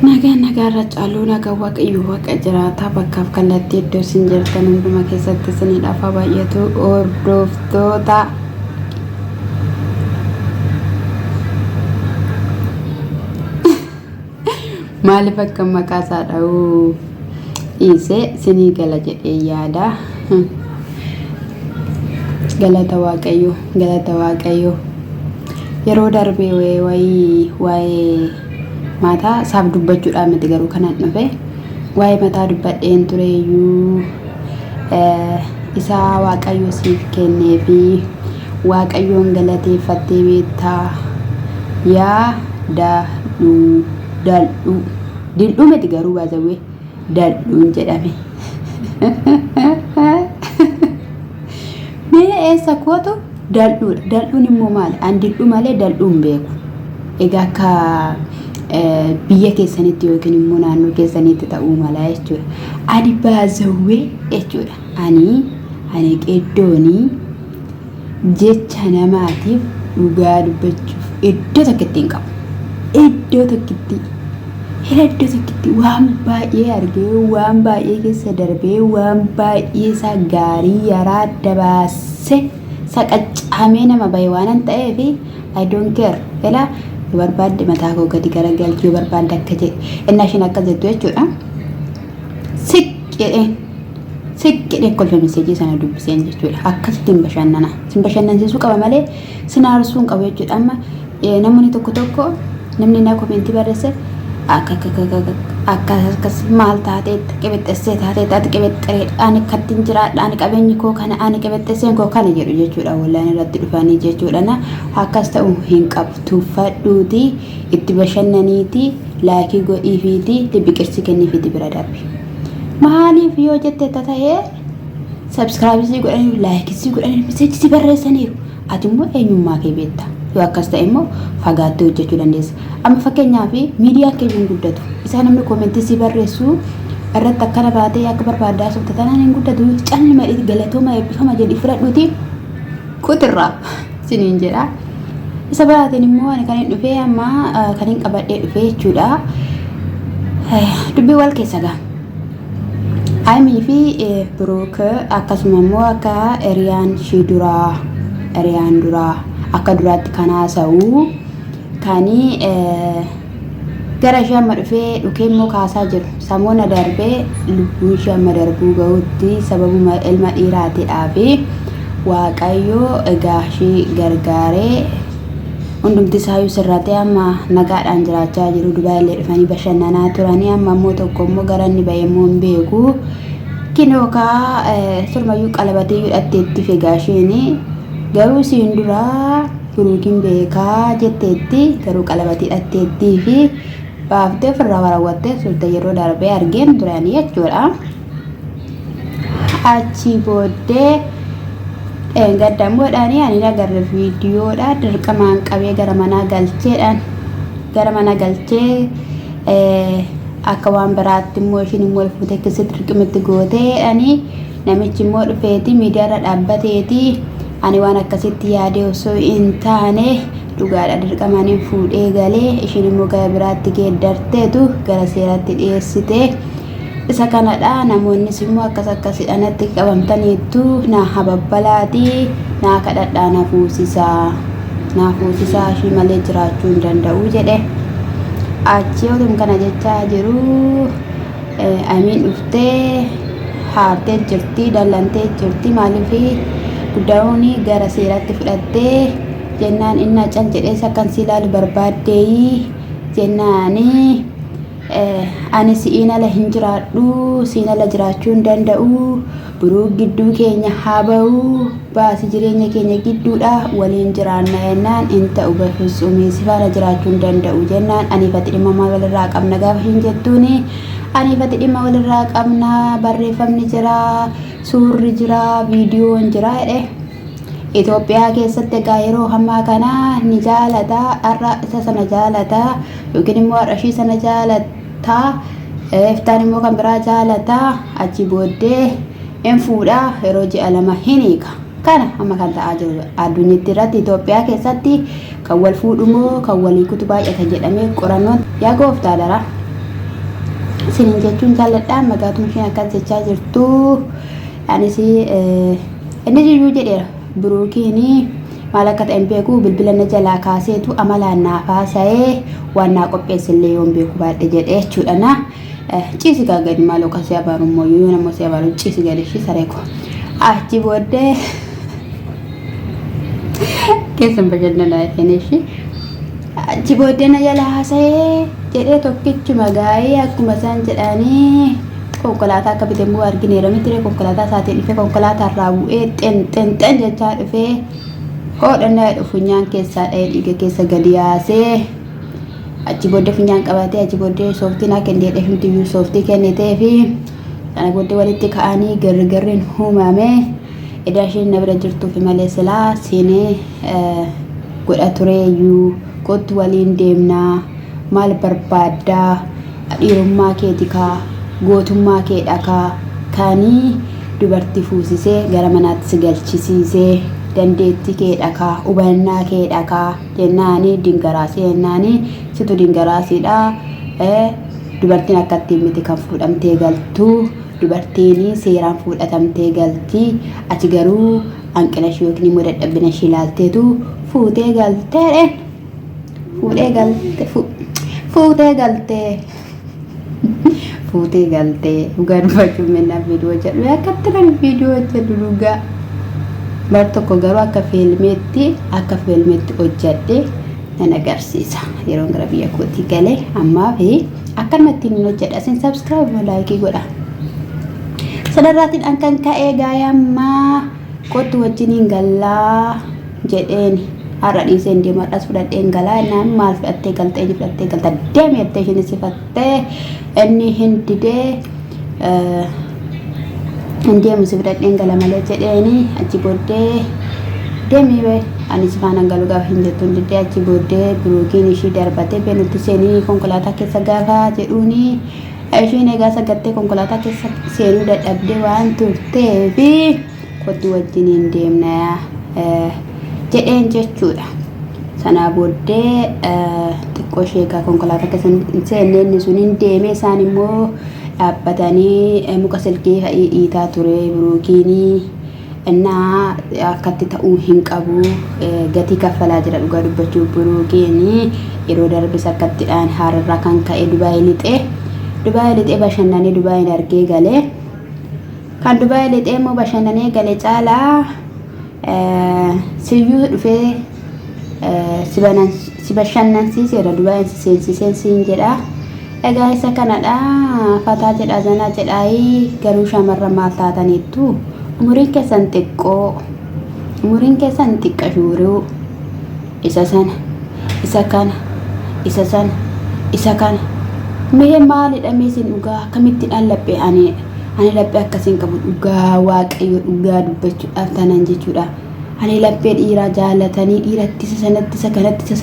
nagaa racaaluu nagaa waaqayyo waaqa jiraataa bakkaaf kallattii iddoo isin jirtan hunduma keessatti isiniidhaaf baay'atu hordoftoota maaliif akka maqaa isaa dha'uu dhiisee sinii gala jedhee yaada. Galata waaqayyo yeroo darbee waa'ee mataa saaf dubbachuudhaan miti garuu kanan dhufe waa'ee mataa dubbadheen tureeyyuu isaa waaqayyo siif kennee fi waaqayyoon galateeffattee beektaa yaa daldhuu miti garuu baasawwee daldhuun jedhame. Mee eessa kootu daldhuudha. Daldhuun immoo maali? An dildhu malee daldhuun beeku. Egaa akka biyya keessanitti yookiin immoo naannoo keessanitti ta'uu mala jechuudha. Ani baasawwee jechuudha. Ani qeddoonii jecha namaatiif dhugaa dubbachuuf iddoo tokkotti hin qabu. Iddoo tokkotti waan baay'ee argee waan baay'ee keessa darbee waan baay'ee isaa gaarii yaraa dabaasee saqaccamee nama bahe waan ta'eef I don't care. Ela barbaadde mataa koo gadi garagalchuu barbaadde akka jedhe inni ashin akka jettu jechuudha. Siqqedheen kolfa meseejii sana dubbiseen jechuudha. Akkasitti sin bashannansiisuu qaba malee sin aarsuu hin qabu jechuudha. Amma namoonni tokko namni na komentii barreesse akkas maal taateetta qibexxessee taateetta ati qibexxereedha ani kattiin jiraadha ani qabeenyi koo kana ani qibexxesseen koo kana jedhu jechuudha. Wallaan irratti dhufanii jechuudha. Na akkas ta'u hin qabu. Tuuffadhuuti itti bashannaniiti laakii godhiifiiti biqilsi kenniifiiti bira darbi. Maaliif yoo jette ta'ee subscribe godhanii laakii godhanii meseejii barreessaniiru. Ati immoo eenyummaa kee beekta. Yoo akkas ta'e immoo fagaattee hojjechuu dandeessa. Amma fakkeenyaaf miidiyaa keenya guddatu. Isa namni komentii si barreessu irratti akkana baatee akka barbaadaa softa tanaan hin guddatu calma galatooma eebbifama jedhi fudhadhuuti kutirraa siniin jedha. Isa biraatiin immoo ani kan hin dhufee amma kan hin qabadhee dhufee jechuudha. Dubbii wal keessa gaa. Aimii fi Birook akkasuma immoo akka Eriyaan duraa akka duraatti kan haasa'u kanii gara ishee amma dhufee dhukee immoo kaasaa jiru. Samoona darbee lubbuun ishee amma darbuu gahutti sababuma ilma dhiiraatiidhaa fi waaqayyo egaa ishee gargaaree hundumti isaayyuu sirratee amma nagaadhaan jiraachaa jiru. Dubaay illee dhufanii bashannanaa turanii amma immoo tokko immoo gara inni bahee immoo hin beeku. Kinookaa surmayyuu qalabatee hidhatteetti fegaa isheen garuu siin duraa Biruukiin beekaa jetteetti garuu qalabatii hidhatteettii fi baaftee ofirraa warawwattee sulta yeroo darbee argeen turanii jechuudha. Achi booddee gaddamoodhaanii ani agarre viidiyoodha dirqamaan qabee gara mana galchee akka waan biraatti immoo ishiin immoo fuutee keessatti dirqamitti gooteedhaanii namichi immoo dhufeeti miidiyaarra dhaabbateeti. Ani waan akkasitti yaadee osoo hin taane dhugaadha dirqamaan fuudhee galee ishiin immoo gara biraatti geeddarteetu gara seeratti dhiyeessite. Isa kanadha namoonnis immoo akkasidhaan natti qabamtaniittu naa hababbalaati naa kadhadhaa na fuusisaa ishii malee jiraachuu hin danda'u jedhe. Achi yootuma kana jechaa jiru amiin dhuftee haartee jirti dallantee jirti maaliif guddaa'uuni gara seeratti fudhattee jennaan inni cal jedhee sakkan si ilaalu barbaaddee jennaani ani si'iin ala hin jiraadhu siin ala jiraachuu hin danda'u Biruuk gidduu keenya haa ba'u baasi jireenya keenya gidduudha waliin jiraanna jennaan hin ta'u bafisuumii si faana jiraachuu hin danda'u jennaan aniifatti dhimma walirraa qabna gaafa hin jettuuni aniifatti dhimma walirraa qabna barreeffamni jira suurri jira viidiyoon jira jedhe. Itoophiyaa keessatti egaa yeroo hammaa kana ni jaalata har'a isa sana jaalata yookiin immoo har'a ishii sana jaalata iftaan immoo kan biraa jaalata achi booddee hin fuudha yeroo ji'a lama hin hiika. Kana amma kan ta'aa jiru addunyaatti irratti Itoophiyaa keessatti kan wal fuudhumoo kan walii kutu baay'ata jedhamee qorannoon yaa gooftaa dara sinin jechuun jaaladha magaatuma isheen akkas jechaa jirtu anis inni jiyyuu jedheera biruukiini maal akka ta'e beeku bilbila na jalaa kaaseetu amalaan naafaa sa'ee waan naa qopheessillee yoon beeku baadhe jedhee jechuudha ciisi gaagadi maaloo kasii abaarummoo yoo namoo si abaaru ciisi gadishi sareeko achi booddee keessan bashannanaa ishee achi booddee na jalaa haasa'ee jedhee tokkichuma gaa'ee akkuma isaan jedhanii konkolaataa akka bitemmoo argineera mitire konkolaataa isaatiin dhufee konkolaataa irraa bu'ee xen jechaa dhufee hodhannaa funyaan keessaa dha'ee dhiiga keessa gadi yaasee achi booddee funyaan qabatee achi booddee sooftiin akka hin deedhee himtiyyuu sooftii kennitee fi sana booddee walitti ka'anii gargarriin uumame edaa isheen na bira jirtuuf malee silaa seenee godha tureeyyuu kottu waliin deemnaa maal barbaaddaa dhiirummaa keetikaa gootummaa kee dhakaa kaanii dubartii fuusisee gara manaatti si galchisiisee dandeettii kee dhakaa hubannaa kee dhakaa jennaanii dingaraasii jennaanii situ dingaraasiidha dubartiin akkattiin miti kan fuudhamtee galtuu dubartiin seeraan fuudhatamtee galtii ati garuu hanqina ishee yookiin immoo dadhabbina ishee ilaalteetu fuutee galteedhe fuutee galtee dhugaa dubbachuun mennaa viidiyoo jedhu akkatti nan viidiyoo jedhu dhugaa bar tokko garuu akka fiilmeetti hojjedhe nan agarsiisa yeroon gara biyya kootii galee ammaa fi akkanumatti hin hojjedha isin subscribe laayikii godha sadarraatiin an kan ka'ee gaayammaa kottu wajjiniin gallaa jedheen har'a dhiiseen deemadhas fudhadheen galaa naan maal fudhattee galta deemee jettee isheen sifattee inni hin didee hin deemu si fudhadheen gala malee jedheeni achi booddee deemee bee anis faana galu gaafa hin jettuun didee achi booddee biruukiin ishii darbatee bee nutti seenii konkolaataa keessa gaafa jedhuuni isheen egaa sagattee konkolaataa keessa seenuu dadhabdee waan turteefi kottu wajjiniin deemna jedheen jechuudha sanaa booddee xiqqoo sheekaa konkolaataa keessa seennee inni sun hin deemee isaan immoo dhaabbatanii muka silkii hiitaa ture biruukiinii innaa akkatti ta'uu hin qabu gatii kaffalaa jira dhugaa dubbachuu biruukiinii yeroo darbis akkattidhaan haararraa kan ka'e Dubaayii lixee bashannanee Dubaayiin argee galee kan Dubaayii lixee immoo bashannanee galee caalaa siyyuu dhufee si bashannansiiseera Dubaayiin si seensiseen siin jedha egaa isa kanadha fataa jedha zanaa jedhaayi garuu shamarran maal taataniittu umuriin keessan xiqqa shuuruu isa kana mee maalidha mee sin dhugaa akkamittiin laphee ani laphee akkasiin qabu dhugaa waaqayyo dhugaa dubbachuudhaaf tanan jechuudha ani laphee dhiiraa jaalatanii dhiiratti isa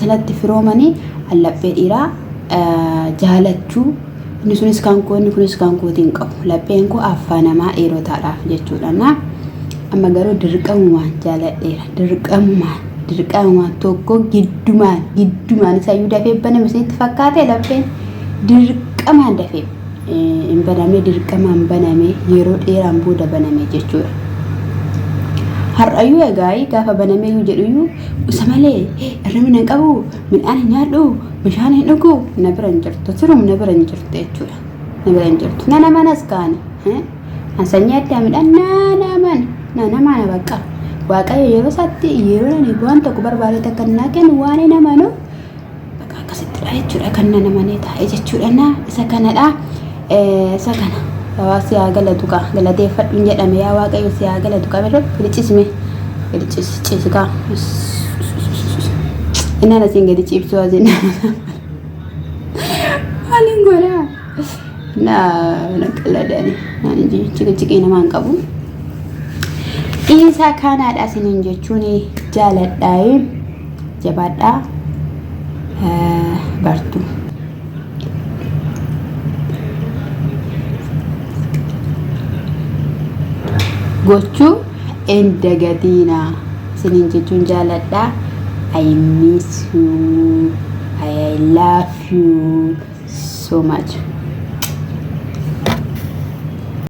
sanatti firoomanii laphee dhiiraa jaalachuu inni sunis kan koo inni kunis kan kootiin qabu lapheen koo affaa namaa dhiirotaadhaaf jechuudha na amma garuu dirqamumaan jaaladheera dirqamumaan tokko giddumaan isayyuu dafee baname isinitti fakkaate lapheen dirqamaan dafee hin baname dirqamaan baname yeroo dheeraan booda baname jechuudha har'ayyuu egaa gaafa banameeyyuu jedhuyyuu isa malee irramina qabu midhaan hin nyaadhu bishaan hin dhugu na bira hin jirtu sirum na bira hin jirtu jechuudha na bira hin jirtu nana manas kaane ansanyii addaa midhaan nana mana bakka waaqayyo yeroo isaatti yeroo nani waan tokko barbaade takka naa kennu waan hin amanu bakka akkasittidha jechuudha kan nana manee taa'e jechuudha na isa kanadha isa kana Hawaasi yaa galatu ka galateeffadhu jedhame yaa waaqayyo si yaa galatu ka biro filicisme filicisika inana singa di chips wazina alingora na nakaladani nani chiki nama qabu isa kana da sinin jechuuni jaaladhaay jabaadha bartu gochu endagatina sinin jechuun jaaladha I miss you I love you so much